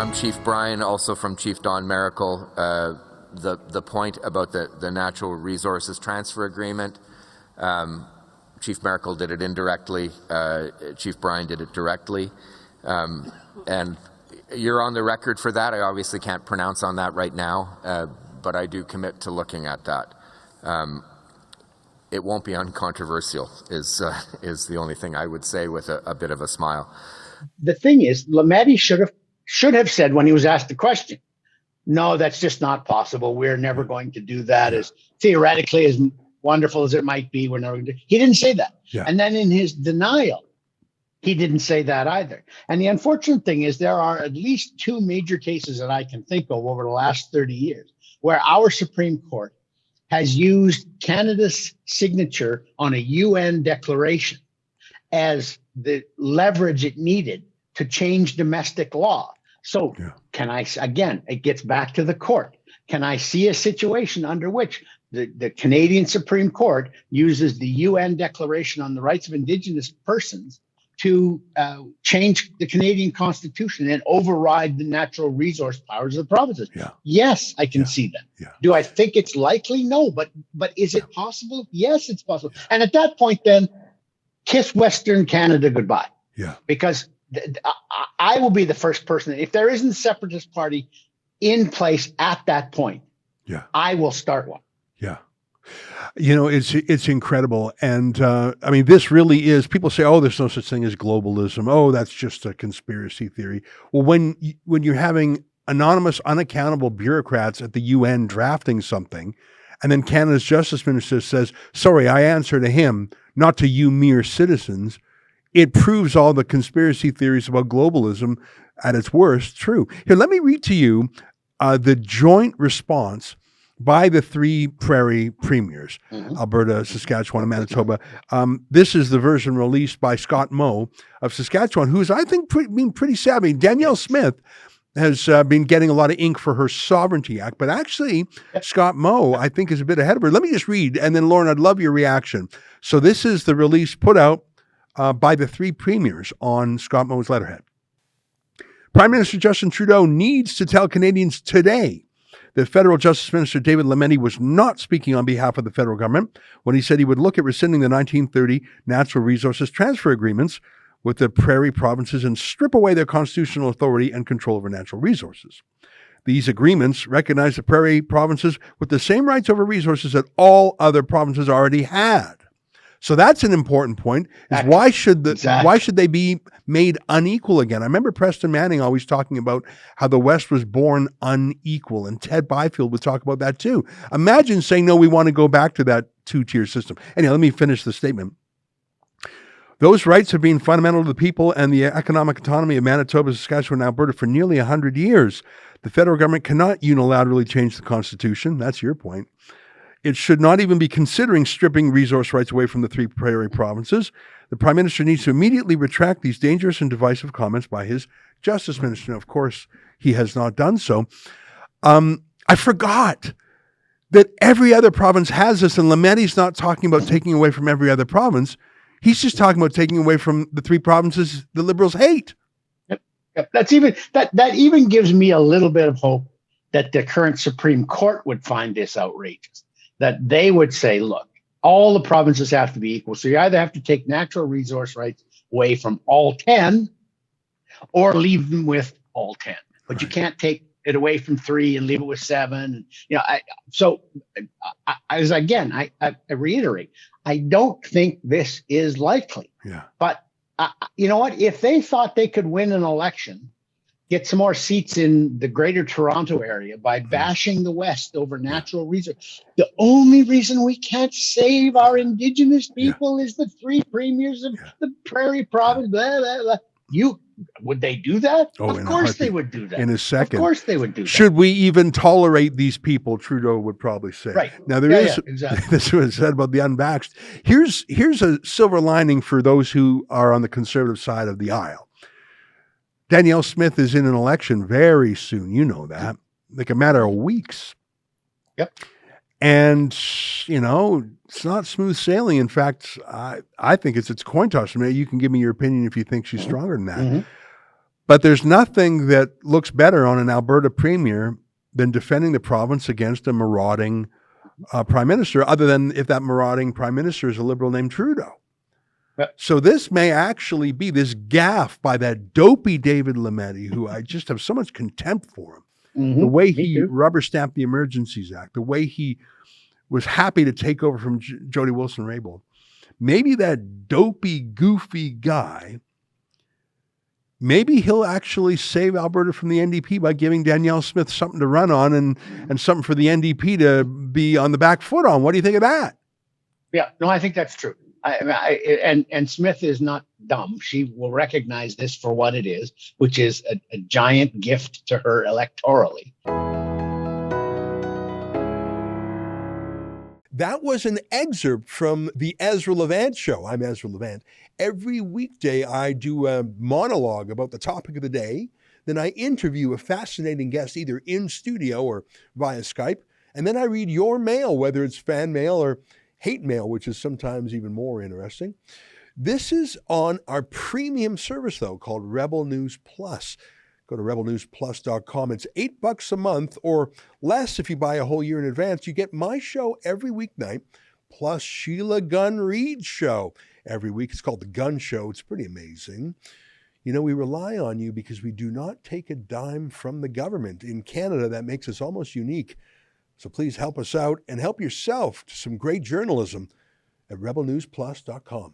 from Chief Brian, also from Chief Don Miracle, the point about the natural resources transfer agreement. Chief Miracle did it indirectly. Chief Brian did it directly. And you're on the record for that. I obviously can't pronounce on that right now, but I do commit to looking at that. It won't be uncontroversial is the only thing I would say with a bit of a smile. The thing is, Lametti should have said when he was asked the question, no, that's just not possible. We're never going to do that. As theoretically, as wonderful as it might be, we're never going to. He didn't say that. Yeah. And then in his denial, he didn't say that either. And the unfortunate thing is there are at least two major cases that I can think of over the last 30 years where our Supreme Court has used Canada's signature on a UN declaration as the leverage it needed to change domestic law. So can I, again, it gets back to the court. Can I see a situation under which the Canadian Supreme Court uses the UN Declaration on the Rights of Indigenous Persons to change the Canadian Constitution and override the natural resource powers of the provinces? Yes, I can see that. Do I think it's likely? No, but is it possible? Yes, it's possible. And at that point, then, kiss Western Canada goodbye. Because I will be the first person, if there isn't a separatist party in place at that point, I will start one. You know, it's incredible. And I mean, this really is, people say, oh, there's no such thing as globalism. Oh, that's just a conspiracy theory. Well, when you're having anonymous, unaccountable bureaucrats at the UN drafting something, and then Canada's Justice Minister says, sorry, I answer to him, not to you mere citizens, it proves all the conspiracy theories about globalism at its worst true. Here, let me read to you the joint response by the three Prairie premiers, Alberta, Saskatchewan, and Manitoba. This is the version released by Scott Moe of Saskatchewan, who's, I think, been pretty savvy. Danielle Smith has been getting a lot of ink for her Sovereignty Act, but actually, Scott Moe, I think, is a bit ahead of her. Let me just read, and then, Lorne, I'd love your reaction. So this is the release put out by the three premiers on Scott Moe's letterhead. Prime Minister Justin Trudeau needs to tell Canadians today that Federal Justice Minister David Lametti was not speaking on behalf of the federal government when he said he would look at rescinding the 1930 Natural Resources Transfer Agreements with the Prairie provinces and strip away their constitutional authority and control over natural resources. These agreements recognize the Prairie provinces with the same rights over resources that all other provinces already had. So that's an important point. Is why should they be made unequal again? I remember Preston Manning always talking about how the West was born unequal, and Ted Byfield would talk about that too. Imagine saying, no, we want to go back to that two-tier system. Anyhow, let me finish the statement. Those rights have been fundamental to the people and the economic autonomy of Manitoba, Saskatchewan, and Alberta for nearly 100 years. The federal government cannot unilaterally change the Constitution. That's your point. It should not even be considering stripping resource rights away from the three Prairie provinces. The Prime Minister needs to immediately retract these dangerous and divisive comments by his Justice Minister. Now, of course, he has not done so. I forgot that every other province has this, and Lametti's not talking about taking away from every other province. He's just talking about taking away from the three provinces the Liberals hate. That's even that even gives me a little bit of hope that the current Supreme Court would find this outrageous. That they would say, look, all the provinces have to be equal. So you either have to take natural resource rights away from all 10 or leave them with all 10. But you can't take it away from 3 and leave it with 7. You know, I reiterate, I don't think this is likely. But you know what? If they thought they could win an election, get some more seats in the greater Toronto area by bashing the West over natural resources. The only reason we can't save our Indigenous people is the three premiers of the Prairie province. Blah, blah, blah. Would they do that? Of course they would do that. In a second. Of course they would do that. Should we even tolerate these people? Trudeau would probably say. Right. Now there is exactly. This was said about the unvaxxed. Here's a silver lining for those who are on the conservative side of the aisle. Danielle Smith is in an election very soon. You know that. Like a matter of weeks. Yep. And, you know, it's not smooth sailing. In fact, I think it's coin toss. I mean, you can give me your opinion if you think she's stronger than that. But there's nothing that looks better on an Alberta premier than defending the province against a marauding prime minister, other than if that marauding prime minister is a Liberal named Trudeau. Yep. So this may actually be this gaffe by that dopey David Lametti, who I just have so much contempt for him. Mm-hmm. The way Me he too. rubber-stamped the Emergencies Act, the way he was happy to take over from Jody Wilson-Raybould. Maybe that dopey, goofy guy, maybe he'll actually save Alberta from the NDP by giving Danielle Smith something to run on and something for the NDP to be on the back foot on. What do you think of that? Yeah, no, I think that's true. And Smith is not dumb. She will recognize this for what it is, which is a giant gift to her electorally. That was an excerpt from the Ezra Levant Show. I'm Ezra Levant. Every weekday, I do a monologue about the topic of the day. Then I interview a fascinating guest, either in studio or via Skype. And then I read your mail, whether it's fan mail or hate mail, which is sometimes even more interesting. This is on our premium service, though, called Rebel News Plus. Go to rebelnewsplus.com. It's $8 a month or less if you buy a whole year in advance. You get my show every weeknight, plus Sheila Gunn Reid's show every week. It's called The Gun Show. It's pretty amazing. You know, we rely on you because we do not take a dime from the government. In Canada, that makes us almost unique. So please help us out and help yourself to some great journalism at rebelnewsplus.com.